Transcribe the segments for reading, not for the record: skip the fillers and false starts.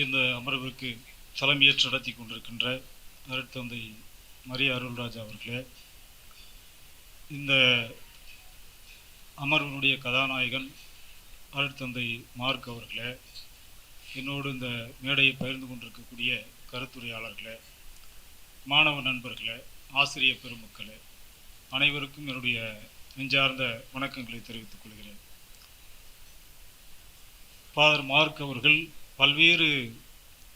இந்த அமர்வுக்கு தலைமையேற்று நடத்தி கொண்டிருக்கின்ற அருட்தந்தை மரிய அருள்ராஜா அவர்களே, இந்த அமர்வினுடைய கதாநாயகன் அருட்தந்தை மார்க் அவர்களே, என்னோடு இந்த மேடையை பகிர்ந்து கொண்டிருக்கக்கூடிய கருத்துரையாளர்களே, மாணவ நண்பர்களே, ஆசிரியர் பெருமக்களே, அனைவருக்கும் என்னுடைய நெஞ்சார்ந்த வணக்கங்களை தெரிவித்துக் கொள்கிறேன். ஃபாதர் மார்க் அவர்கள் பல்வேறு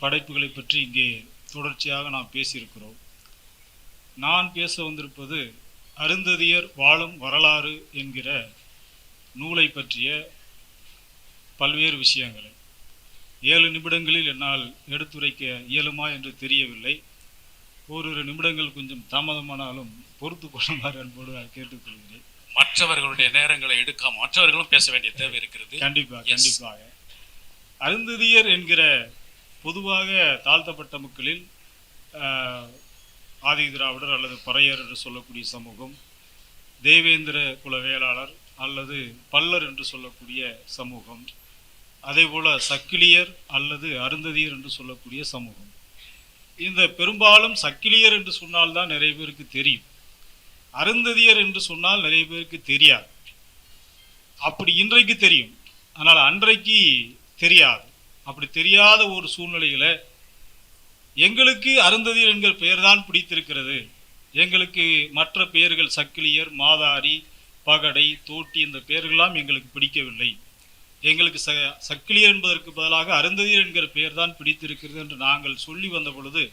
படைப்புகளை பற்றி இங்கே தொடர்ச்சியாக நாம் பேசியிருக்கிறோம். நான் பேச வந்திருப்பது அருந்ததியர் வாழும் வரலாறு என்கிற நூலை பற்றிய பல்வேறு விஷயங்களை 7 நிமிடங்களில் என்னால் எடுத்துரைக்க இயலுமா என்று தெரியவில்லை. ஓரிரு நிமிடங்கள் கொஞ்சம் தாமதமானாலும் பொறுத்து கொள்ளுமாறு அன்போடு கேட்டுக்கொள்கிறேன். மற்றவர்களுடைய நேரங்களை எடுக்காம மற்றவர்களும் பேச வேண்டிய தேவை இருக்கிறது. கண்டிப்பாக அருந்ததியர் என்கிற பொதுவாக தாழ்த்தப்பட்ட மக்களில் ஆதி திராவிடர் அல்லது பறையர் என்று சொல்லக்கூடிய சமூகம், தேவேந்திர குல வேளாளர் அல்லது பல்லர் என்று சொல்லக்கூடிய சமூகம், அதே போல சக்கிலியர் அல்லது அருந்ததியர் என்று சொல்லக்கூடிய சமூகம். இந்த பெரும்பாலும் சக்கிலியர் என்று சொன்னால்தான் நிறைய பேருக்கு தெரியும், அருந்ததியர் என்று சொன்னால் நிறைய பேருக்கு தெரியாது. அப்படி இன்றைக்கு தெரியும், ஆனால் அன்றைக்கு தெரியாது. அப்படி தெரியாத ஒரு சூழ்நிலையில எங்களுக்கு அருந்ததியர் என்கிற பெயர் தான் பிடித்திருக்கிறது. எங்களுக்கு மற்ற பெயர்கள் சக்கிலியர், மாதாரி, பகடை, தோட்டி இந்த பெயர்களெல்லாம் எங்களுக்கு பிடிக்கவில்லை. எங்களுக்கு சக்கிலியர் என்பதற்கு பதிலாக அருந்ததியர் என்கிற பெயர் தான் பிடித்திருக்கிறது என்று நாங்கள் சொல்லி வந்த பொழுது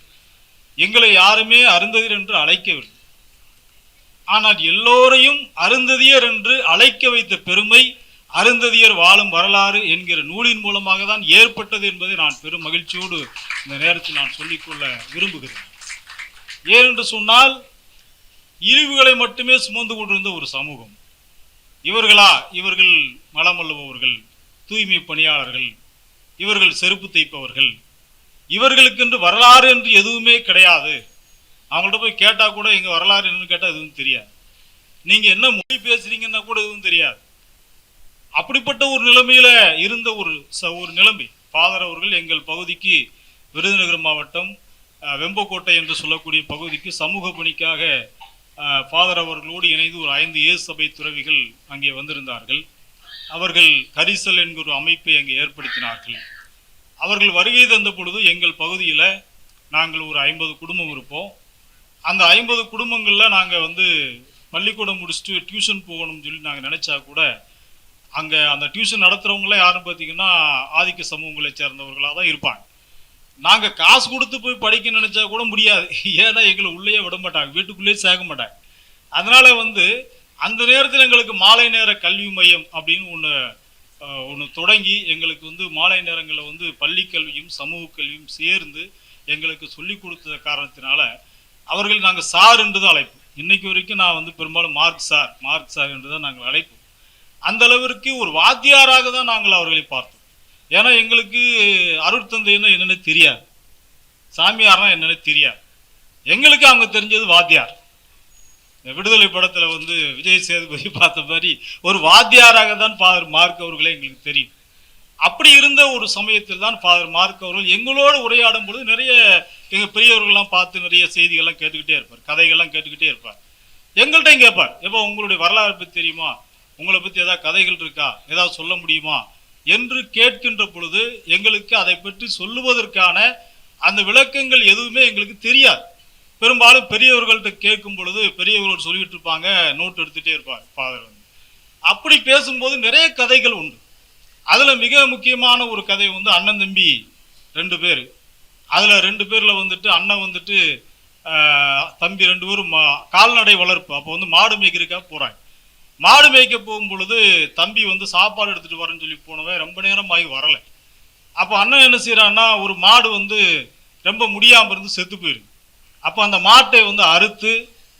எங்களை யாருமே அருந்ததியர் என்று அழைக்கவில்லை. ஆனால் எல்லோரையும் அருந்ததியர் என்று அழைக்க வைத்த பெருமை அருந்ததியர் வாழும் வரலாறு என்கிற நூலின் மூலமாக தான் ஏற்பட்டது என்பதை நான் பெரும் மகிழ்ச்சியோடு இந்த நேரத்தில் நான் சொல்லிக்கொள்ள விரும்புகிறேன். ஏனென்று சொன்னால் இழிவுகளை மட்டுமே சுமந்து கொண்டிருந்த ஒரு சமூகம். இவர்கள் மலமல்லுபவர்கள், தூய்மை பணியாளர்கள், இவர்கள் செருப்பு தைப்பவர்கள், இவர்களுக்கென்று வரலாறு என்று எதுவுமே கிடையாது. அவங்கள்ட்ட போய் கேட்டா கூட எங்க வரலாறு என்னன்னு கேட்டா எதுவும் தெரியாது. நீங்க என்ன மொழி பேசுறீங்கன்னா கூட எதுவும் தெரியாது. அப்படிப்பட்ட ஒரு நிலைமையில இருந்த ஒரு நிலைமை. ஃபாதர் அவர்கள் எங்கள் பகுதிக்கு, விருதுநகர் மாவட்டம் வெம்பக்கோட்டை என்று சொல்லக்கூடிய பகுதிக்கு சமூக பணிக்காக ஃபாதர் அவர்களோடு இணைந்து ஒரு 5 இயேசு சபை துறவிகள் அங்கே வந்திருந்தார்கள். அவர்கள் கரிசல் என்கிற ஒரு அமைப்பை அங்கே ஏற்படுத்தினார்கள். அவர்கள் வருகை தந்த பொழுது எங்கள் பகுதியில் நாங்கள் ஒரு 50 குடும்பம் இருப்போம். அந்த 50 குடும்பங்களில் நாங்கள் பள்ளிக்கூடம் முடிச்சுட்டு டியூஷன் போகணும்னு சொல்லி நாங்கள் நினச்சா கூட அங்கே அந்த டியூஷன் நடத்துகிறவங்களாம் யாரும் பார்த்தீங்கன்னா ஆதிக்க சமூகங்களை சேர்ந்தவர்களாக தான் இருப்பாங்க. நாங்கள் காசு கொடுத்து போய் படிக்க நினச்சா கூட முடியாது. ஏன்னா எங்களை உள்ளேயே விட மாட்டாங்க, வீட்டுக்குள்ளேயே சேர்க்க மாட்டாங்க. அதனால் அந்த நேரத்தில் எங்களுக்கு மாலை நேர கல்வி மையம் அப்படின்னு ஒன்று தொடங்கி எங்களுக்கு மாலை நேரங்களில் பள்ளி கல்வியும் சமூக கல்வியும் சேர்ந்து எங்களுக்கு சொல்லி கொடுத்த காரணத்தினால அவர்கள் நாங்கள் சார் என்று தான் அழைப்போம். இன்னைக்கு வரைக்கும் நான் பெரும்பாலும் மார்க் சார் என்று தான் நாங்கள் அழைப்போம். அந்த அளவிற்கு ஒரு வாத்தியாராக தான் நாங்கள் அவர்களை பார்த்தோம். ஏன்னா எங்களுக்கு அருட்தந்தைன்னா என்னென்னு தெரியாது, சாமியார்னா என்னென்னு தெரியாது. எங்களுக்கு அவங்க தெரிஞ்சது வாத்தியார். விடுதலை படத்தில் விஜய் சேதுபதி பார்த்த மாதிரி ஒரு வாத்தியாராக தான் ஃபாதர் மார்க் அவர்களே எங்களுக்கு தெரியும். அப்படி இருந்த ஒரு சமயத்தில் தான் ஃபாதர் மார்க் அவர்கள் எங்களோடு உரையாடும் பொழுது நிறைய எங்கள் பெரியவர்கள்லாம் பார்த்து நிறைய செய்திகள்லாம் கேட்டுக்கிட்டே இருப்பார், கதைகள்லாம் கேட்டுக்கிட்டே இருப்பார். எங்கள்கிட்டையும் கேட்பார், எப்போ உங்களுடைய வரலாறு பற்றி தெரியுமா, உங்களை பற்றி ஏதாவது கதைகள் இருக்கா, ஏதாவது சொல்ல முடியுமா என்று கேட்கின்ற பொழுது எங்களுக்கு அதை பற்றி சொல்லுவதற்கான அந்த விளக்கங்கள் எதுவுமே எங்களுக்கு தெரியாது. பெரும்பாலும் பெரியவர்கள்ட்ட கேட்கும் பொழுது பெரியவர்கள் சொல்லிட்டு இருப்பாங்க, நோட் எடுத்துகிட்டே இருப்பார் ஃபாதர். அப்படி பேசும்போது நிறைய கதைகள் உண்டு. அதில் மிக முக்கியமான ஒரு கதை அண்ணன் தம்பி 2 பேர். அதில் 2 பேரில் அண்ணன் தம்பி 2 பேரும் கால்நடை வளர்ப்பு. அப்போ மாடு மேய்க்கிறதுக்காக போகிறாங்க. மாடு மேய்க்க போகும் பொழுது தம்பி சாப்பாடு எடுத்துகிட்டு வரேன்னு சொல்லி போனவன் ரொம்ப நேரம் ஆகி வரலை. அப்போ அண்ணன் என்ன செய்கிறான்னா, ஒரு மாடு ரொம்ப முடியாமல் இருந்து செத்து போயிருக்கு. அப்போ அந்த மாட்டை அறுத்து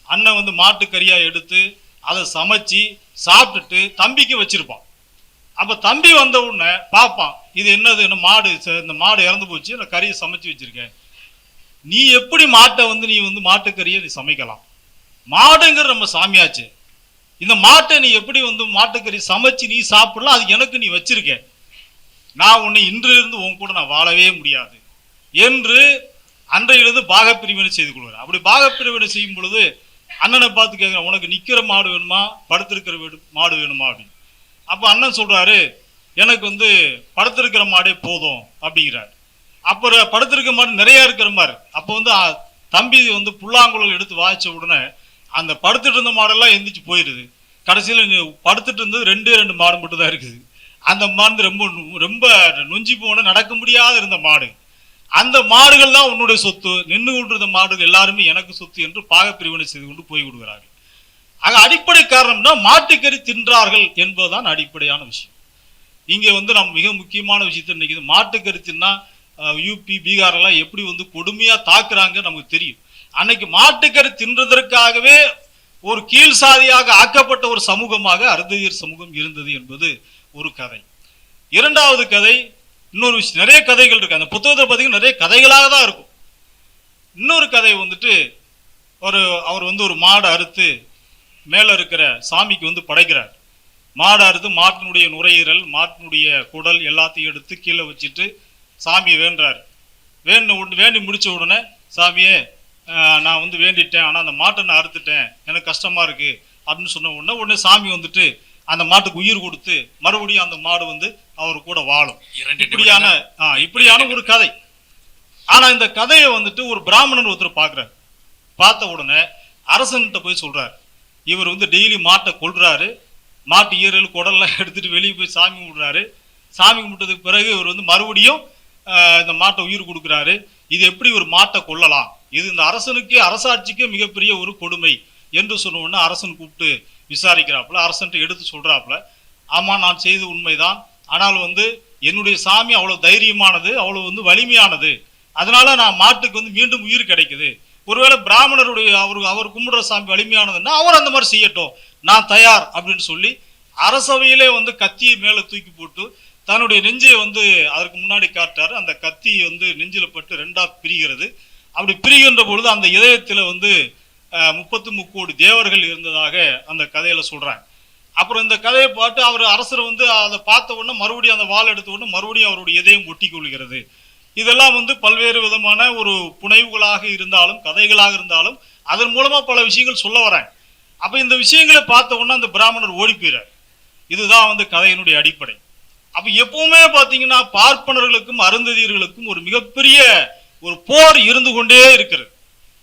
அண்ணன் மாட்டு கறியாக எடுத்து அதை சமைச்சு சாப்பிட்டுட்டு தம்பிக்கு வச்சிருப்பான். அப்போ தம்பி வந்த உடனே பார்ப்பான், இது என்னது, இந்த மாடு இறந்து போச்சு, நான் கறியை சமைச்சு வச்சிருக்கேன். நீ எப்படி மாட்டை நீ மாட்டுக்கறியை நீ சமைக்கலாம், மாடுங்கிற நம்ம சாமியாச்சு, இந்த மாட்டை நீ எப்படி மாட்டுக்கறி சமைச்சு நீ சாப்பிடலாம், அது எனக்கு நீ வச்சிருக்க, நான் உன்னை இன்றிலிருந்து உன் கூட நான் வாழவே முடியாது என்று அன்றையிலிருந்து பாகப்பிரிவினை செய்து கொள்வார். அப்படி பாகப்பிரிவினை செய்யும் பொழுது அண்ணனை பார்த்து கேட்குறேன், உனக்கு நிற்கிற மாடு வேணுமா படுத்திருக்கிற மாடு வேணுமா அப்படின்னு. அப்போ அண்ணன் சொல்றாரு, எனக்கு வந்து படுத்திருக்கிற மாடே போதும் அப்படிங்கிறார். அப்புறம் படுத்திருக்க மாடு நிறைய இருக்கிற மாதிரி. அப்போ வந்து தம்பி வந்து புல்லாங்குழல் எடுத்து வாய்ச்ச உடனே அந்த படுத்துட்டு இருந்த மாடெல்லாம் எந்திரிச்சு போயிடுது. கடைசியில் படுத்துட்டு இருந்தது 2 மாடு மட்டும் தான் இருக்குது. அந்த மாடு ரொம்ப ரொம்ப நொஞ்சி போன நடக்க முடியாத இருந்த மாடு. அந்த மாடுகள் தான் உன்னுடைய சொத்து, நின்று கொண்டிருந்த மாடுகள் எல்லாருமே எனக்கு சொத்து என்று பாகப்பிரிவினை செய்து கொண்டு போய் விடுகிறார்கள். ஆக அடிப்படை காரணம்னா மாட்டுக்கறி தின்றார்கள் என்பதுதான் அடிப்படையான விஷயம். இங்கே வந்து நம்ம மிக முக்கியமான விஷயத்தை நினைக்குது. மாட்டுக்கறி தின்னா யூபி பீகார் எல்லாம் எப்படி வந்து கொடுமையா தாக்குறாங்க நமக்கு தெரியும். அன்னைக்கு மாட்டுக்கறி தின்றதற்காகவே ஒரு கீழ் சாதியாக ஆக்கப்பட்ட ஒரு சமூகமாக அருந்ததியர் சமூகம் இருந்தது என்பது ஒரு கதை. இரண்டாவது கதை, இன்னொரு விஷயம், நிறைய கதைகள் இருக்கு அந்த புத்தகத்தை பார்த்தீங்கன்னா, நிறைய கதைகளாக தான் இருக்கும். இன்னொரு கதை வந்துட்டு அவர் வந்து ஒரு மாடை அறுத்து மேல இருக்கிற சாமிக்கு வந்து படைக்கிறார். மாடை அறுத்து மாட்டினுடைய நுரையீரல் மாட்டினுடைய குடல் எல்லாத்தையும் எடுத்து கீழே வச்சுட்டு சாமியை வேண்டுறாரு. வேண்டி முடிச்ச உடனே, சாமியே நான் வந்து வேண்டிட்டேன், ஆனால் அந்த மாட்டை நான் அறுத்துட்டேன், எனக்கு கஷ்டமா இருக்கு அப்படின்னு சொன்ன உடனே சாமி வந்துட்டு அந்த மாட்டுக்கு உயிர் கொடுத்து மறுபடியும் அந்த மாடு வந்து அவர் கூட வாழும். இப்படியான ஒரு கதை. ஆனா இந்த கதையை வந்துட்டு ஒரு பிராமணன் ஒருத்தர் பார்க்கிறார். பார்த்த உடனே அரசன்கிட்ட போய் சொல்றாரு, இவர் வந்து டெய்லி மாட்டை கொல்றாரு, மாட்டு ஈரல் குடல்லாம் எடுத்துட்டு வெளியே போய் சாமி கும்பிடுறாரு. சாமி கும்பிட்டதுக்கு பிறகு இவர் வந்து மறுபடியும் இந்த மாட்டை உயிர் கொடுக்குறாரு. இது எப்படி ஒரு மாட்டை கொல்லலாம்? இது இந்த அரசனுக்கு அரசாட்சிக்கு மிகப்பெரிய ஒரு கொடுமை என்று சொன்ன உடனே அரசன் கூப்பிட்டு விசாரிக்கிறாப்புல. அரசன்ட்டு எடுத்து சொல்றாப்புல, ஆமா நான் செய்து உண்மைதான், ஆனால் வந்து என்னுடைய சாமி அவ்வளவு தைரியமானது, அவ்வளவு வந்து வலிமையானது, அதனால நான் மாட்டுக்கு வந்து மீண்டும் உயிர் கிடைக்குது. ஒருவேளை பிராமணருடைய அவர் கும்பிடுற சாமி வலிமையானதுன்னா அவர் அந்த மாதிரி செய்யட்டும், நான் தயார் அப்படின்னு சொல்லி அரசவையிலே வந்து கத்தியை மேல தூக்கி போட்டு தன்னுடைய நெஞ்சை வந்து அதற்கு முன்னாடி காட்டாரு. அந்த கத்தி வந்து நெஞ்சில பட்டு 2ஆ பிரிகிறது. அப்படி பிரிகின்ற பொழுது அந்த இதயத்துல வந்து 33 கோடி தேவர்கள் இருந்ததாக அந்த கதையில சொல்றாங்க. அப்புறம் இந்த கதையை பார்த்து அவர் அரசர் வந்து அதை பார்த்த உடனே மறுபடியும் அந்த வாள் எடுத்த உடனே மறுபடியும் அவருடைய இதயம் ஒட்டி கொள்கிறது. இதெல்லாம் வந்து பல்வேறு விதமான ஒரு புனைவுகளாக இருந்தாலும் கதைகளாக இருந்தாலும் அதன் மூலமா பல விஷயங்கள் சொல்ல வராங்க. அப்ப இந்த விஷயங்களை பார்த்த உடனே அந்த பிராமணர் ஓடி போயிறார். இதுதான் வந்து கதையினுடைய அடிப்படை. அப்ப எப்பவுமே பாத்தீங்கன்னா பார்ப்பனர்களுக்கும் அருந்ததியர்களுக்கும் ஒரு மிகப்பெரிய ஒரு போர் இருந்து கொண்டே இருக்கிறது.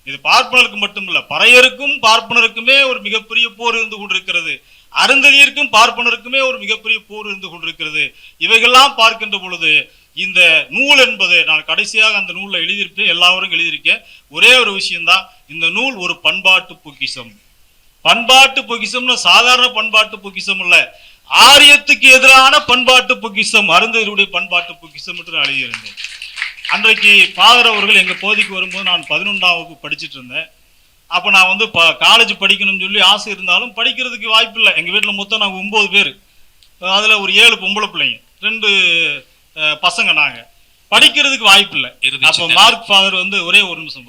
இது பார்ப்பனருக்கு மட்டுமல்ல, பறையருக்கும் பார்ப்பனருக்குமே ஒரு மிகப்பெரிய போர் இருந்து கொண்டிருக்கிறது. அருந்ததியருக்கும் பார்ப்பனருக்குமே ஒரு மிகப்பெரிய போர் இருந்து கொண்டிருக்கிறது. இவைகள்லாம் பார்க்கின்ற பொழுது இந்த நூல் என்பது, நான் கடைசியாக அந்த நூல்ல எழுதியிருப்பேன், எல்லாரும் எழுதியிருக்கேன், ஒரே ஒரு விஷயம்தான், இந்த நூல் ஒரு பண்பாட்டு பொக்கிஷம். பண்பாட்டு பொக்கிஷம்னு சாதாரண பண்பாட்டு பொக்கிஷம் இல்ல, ஆரியத்துக்கு எதிரான பண்பாட்டு பொக்கிஷம், அருந்ததியருடைய பண்பாட்டு பொக்கிஷம் என்று நான் எழுதியிருந்தேன். அன்றைக்கு ஃபாதர் அவர்கள் எங்க பகுதிக்கு வரும்போது நான் 11ஆம் வகுப்பு படிச்சுட்டு இருந்தேன். அப்போ நான் வந்து காலேஜ் படிக்கணும்னு சொல்லி ஆசை இருந்தாலும் படிக்கிறதுக்கு வாய்ப்பு இல்லை. எங்கள் வீட்டில் மொத்தம் நாங்கள் 9 பேர், அதில் ஒரு 7 பொம்பளை பிள்ளைங்க, 2 பசங்க. நாங்கள் படிக்கிறதுக்கு வாய்ப்பு இல்லை. அப்போ மார்க் ஃபாதர் வந்து ஒரே ஒரு நிமிஷம்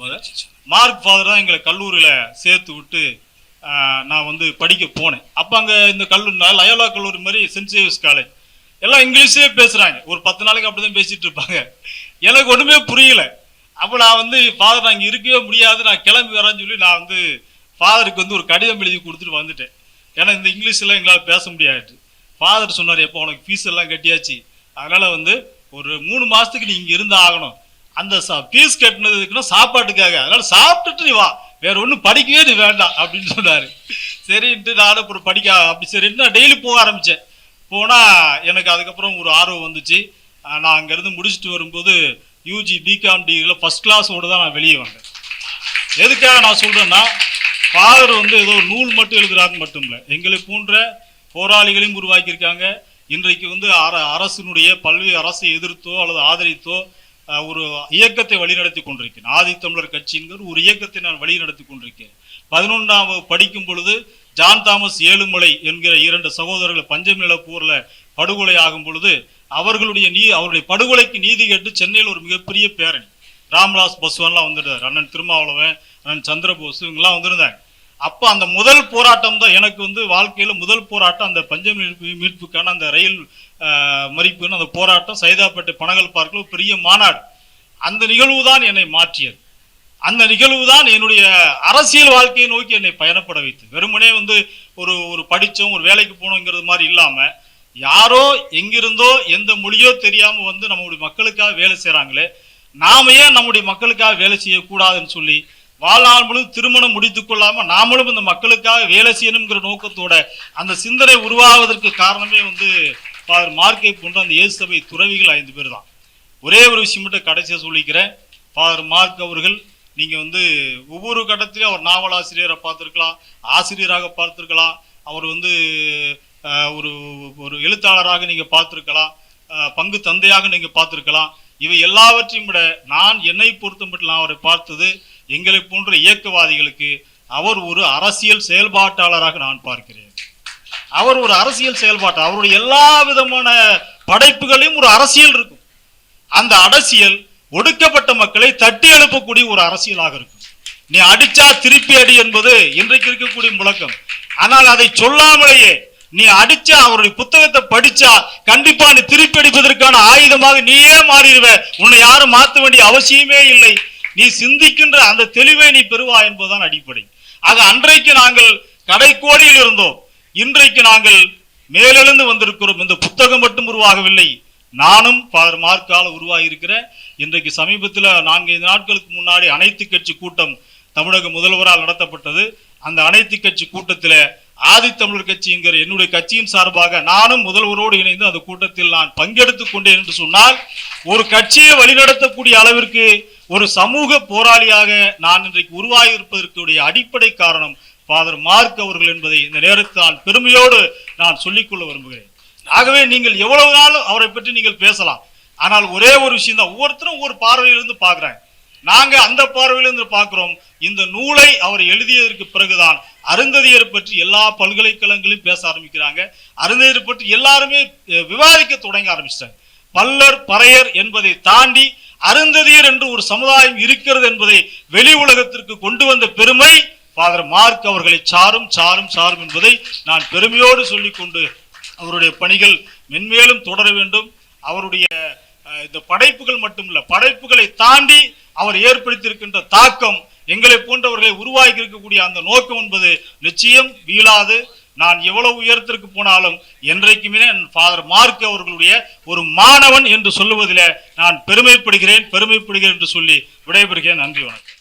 மார்க் ஃபாதர் தான் எங்களை கல்லூரியில் சேர்த்து விட்டு நான் வந்து படிக்க போனேன். அப்போ அங்கே இந்த கல்லூரி லயோலா கல்லூரி மாதிரி சென்ட் சேவியர்ஸ் காலேஜ், எல்லாம் இங்கிலீஷே பேசுகிறாங்க. ஒரு 10 நாளைக்கு அப்படி தான் பேசிகிட்டு இருப்பாங்க. எனக்கு ஒன்றுமே புரியல. அப்போ நான் வந்து ஃபாதர் நான் இங்கே இருக்கவே முடியாது, நான் கிளம்பி வரேன்னு சொல்லி நான் வந்து ஃபாதருக்கு வந்து ஒரு கடிதம் எழுதி கொடுத்துட்டு வந்துட்டேன். ஏன்னா இந்த இங்கிலீஷெல்லாம் எங்களால் பேச முடியாது. ஃபாதர் சொன்னார், எப்போ உனக்கு ஃபீஸ் எல்லாம் கட்டியாச்சு, அதனால் வந்து ஒரு 3 மாதத்துக்கு நீ இங்கே இருந்து ஆகணும். அந்த ஃபீஸ் கட்டினதுக்குன்னா சாப்பாட்டுக்காக, அதனால் சாப்பிட்டுட்டு நீ வா, வேற ஒன்றும் படிக்கவே நீ வேண்டாம் அப்படின்னு சொன்னார். சரின்ட்டு நானும் அப்புறம் படிக்க அப்படி சரின்ட்டு நான் டெய்லி போக ஆரம்பித்தேன். போனால் எனக்கு அதுக்கப்புறம் ஒரு ஆர்வம் வந்துச்சு. நான் அங்கேருந்து முடிச்சுட்டு வரும்போது யூஜி பிகாம் டிகிரியில் ஃபஸ்ட் கிளாஸோடு தான் நான் வெளியே வந்தேன். எதுக்காக நான் சொல்கிறேன்னா, ஃபாதர் வந்து ஏதோ நூல் மட்டும் எழுதுறாருன்னு மட்டும் இல்லை, எங்களை போன்ற போராளிகளையும் உருவாக்கியிருக்காங்க. இன்றைக்கு வந்து அரசினுடைய பல்வேறு அரசை எதிர்த்தோ அல்லது ஆதரித்தோ ஒரு இயக்கத்தை வழிநடத்தி கொண்டிருக்கேன். ஆதித்தமிழர் கட்சிங்கிற ஒரு இயக்கத்தை நான் வழிநடத்தி கொண்டிருக்கேன். 11ஆம் வகுப்பு படிக்கும் பொழுது ஜான் தாமஸ் ஏழுமலை என்கிற 2 சகோதரர்கள் பஞ்சமில போரில் படுகொலை ஆகும் பொழுது அவருடைய படுகொலைக்கு நீதி கேட்டு சென்னையில் ஒரு மிகப்பெரிய பேரணி, ராம்விலாஸ் பஸ்வான்லாம் வந்துட்டார், அண்ணன் திருமாவளவன், அண்ணன் சந்திரபோஸ், இவங்கெல்லாம் வந்திருந்தாங்க. அப்போ அந்த முதல் போராட்டம் தான் எனக்கு வந்து வாழ்க்கையில் முதல் போராட்டம். அந்த பஞ்ச மீட்புக்கான அந்த ரயில் மறிப்புன்னு அந்த போராட்டம் சைதாப்பேட்டை பனகல் பார்க்கில் பெரிய மாநாடு. அந்த நிகழ்வு தான் என்னை மாற்றியது. அந்த நிகழ்வு தான் என்னுடைய அரசியல் வாழ்க்கையை நோக்கி என்னை பயணப்பட வைத்தது. வெறுமனே வந்து ஒரு படித்தோம் ஒரு வேலைக்கு போகணுங்கிறது மாதிரி இல்லாமல், யாரோ எங்கிருந்தோ எந்த மொழியோ தெரியாமல் வந்து நம்முடைய மக்களுக்காக வேலை செய்கிறாங்களே, நாம ஏன் நம்முடைய மக்களுக்காக வேலை செய்யக்கூடாதுன்னு சொல்லி வாழ்நாள் முழுவதும் திருமணம் முடித்துக் கொள்ளாமல் நாமளும் இந்த மக்களுக்காக வேலை செய்யணுங்கிற நோக்கத்தோட அந்த சிந்தனை உருவாவதற்கு காரணமே வந்து ஃபாதர் மார்க்கை போன்ற அந்த இயேசு சபை துறவிகள் 5 பேர் தான். ஒரே ஒரு விஷயம் மட்டும் கடைசியாக சொல்லிக்கிறேன். ஃபாதர் மார்க் அவர்கள் நீங்கள் வந்து ஒவ்வொரு கட்டத்திலையும் அவர் நாவலாசிரியரை பார்த்துருக்கலாம், ஆசிரியராக பார்த்துருக்கலாம், அவர் வந்து ஒரு எழுத்தாளராக நீங்கள் பார்த்துருக்கலாம், பங்கு தந்தையாக நீங்கள் பார்த்துருக்கலாம். இவை எல்லாவற்றையும் விட நான் என்னை பொறுத்த மட்டும் நான் அவரை பார்த்தது, எங்களை போன்ற இயக்கவாதிகளுக்கு அவர் ஒரு அரசியல் செயல்பாட்டாளராக நான் பார்க்கிறேன். அவர் ஒரு அரசியல் செயல்பாட்டாளர். அவருடைய எல்லா விதமான படைப்புகளையும் ஒரு அரசியல் இருக்கும். அந்த அரசியல் ஒடுக்கப்பட்ட மக்களை தட்டி எழுப்பக்கூடிய ஒரு அரசியலாக இருக்கும். நீ அடிச்சா திருப்பி அடி என்பது இன்றைக்கு இருக்கக்கூடிய முழக்கம். ஆனால் அதை சொல்லாமலேயே நீ அடிச்சா, அவருடைய புத்தகத்தை படிச்சா கண்டிப்பா நீ திருப்பி அடிப்பதற்கான ஆயுதமாக நீயே மாறிடுவ. உன்னை யாரும் மாற்ற வேண்டிய அவசியமே இல்லை. நீ சிந்திக்கின்ற அந்த தெளிவை நீ பெறுவா என்பதுதான் அடிப்படை. ஆக அன்றைக்கு நாங்கள் கடைக்கோடியில் இருந்தோம், இன்றைக்கு நாங்கள் மேலெழுந்து வந்திருக்கிறோம். இந்த புத்தகம் மட்டும் உருவாகவில்லை, நானும் ஃபாதர் மார்க்கால் உருவாகி இருக்கிறேன். இன்றைக்கு சமீபத்தில் 4-5 நாட்களுக்கு முன்னாடி அனைத்து கட்சி கூட்டம் தமிழக முதல்வரால் நடத்தப்பட்டது. அந்த அனைத்து கட்சி கூட்டத்தில் ஆதித்தமிழர் கட்சி என்கிற என்னுடைய கட்சியின் சார்பாக நானும் முதல்வரோடு இணைந்து அந்த கூட்டத்தில் நான் பங்கெடுத்துக் கொண்டேன் என்று சொன்னால், ஒரு கட்சியை வழிநடத்தக்கூடிய அளவிற்கு ஒரு சமூக போராளியாக நான் இன்றைக்கு உருவாகி இருப்பதற்குடைய அடிப்படை காரணம் ஃபாதர் மார்க் அவர்கள் என்பதை இந்த நேரத்தில் நான் பெருமையோடு நான் சொல்லிக்கொள்ள விரும்புகிறேன். ஆகவே நீங்கள் எவ்வளவு நாளும் அவரை பற்றி நீங்கள் பேசலாம். ஆனால் ஒரே ஒரு விஷயம் தான், ஒவ்வொருத்தரும் ஒவ்வொரு பார்வையிலிருந்து பார்க்குறாங்க. நாங்க அந்த பார்வையிலிருந்து பார்க்கிறோம். இந்த நூலை அவர் எழுதியதற்கு பிறகுதான் அருந்ததியர் பற்றி எல்லா பல்கலைக்கழகங்களையும் பேச ஆரம்பிக்கிறாங்க. அருந்ததியர் பற்றி எல்லாருமே விவாதிக்க தொடங்க ஆரம்பிச்சிட்டாங்க. பல்லர் பறையர் என்பதை தாண்டி அருந்ததியர் என்று ஒரு சமுதாயம் இருக்கிறது என்பதை வெளி உலகத்திற்கு கொண்டு வந்த பெருமை ஃபாதர் மார்க் அவர்களை சாரும் சாரும் சாரும் என்பதை நான் பெருமையோடு சொல்லிக்கொண்டு, அவருடைய பணிகள் மென்மேலும் தொடர வேண்டும். அவருடைய இந்த படைப்புகள் மட்டுமல்ல, படைப்புகளை தாண்டி அவர் ஏற்படுத்தியிருக்கின்ற தாக்கம், எங்களை போன்றவர்களை உருவாக்கி இருக்கக்கூடிய அந்த நோக்கம் என்பது நிச்சயம் வீழாது. நான் எவ்வளவு உயரத்திற்கு போனாலும் என்றைக்குமே ஃபாதர் மார்க் அவர்களுடைய ஒரு மாணவன் என்று சொல்லுவதில் நான் பெருமைப்படுகிறேன் என்று சொல்லி விடைபெறுகிறேன். நன்றி, வணக்கம்.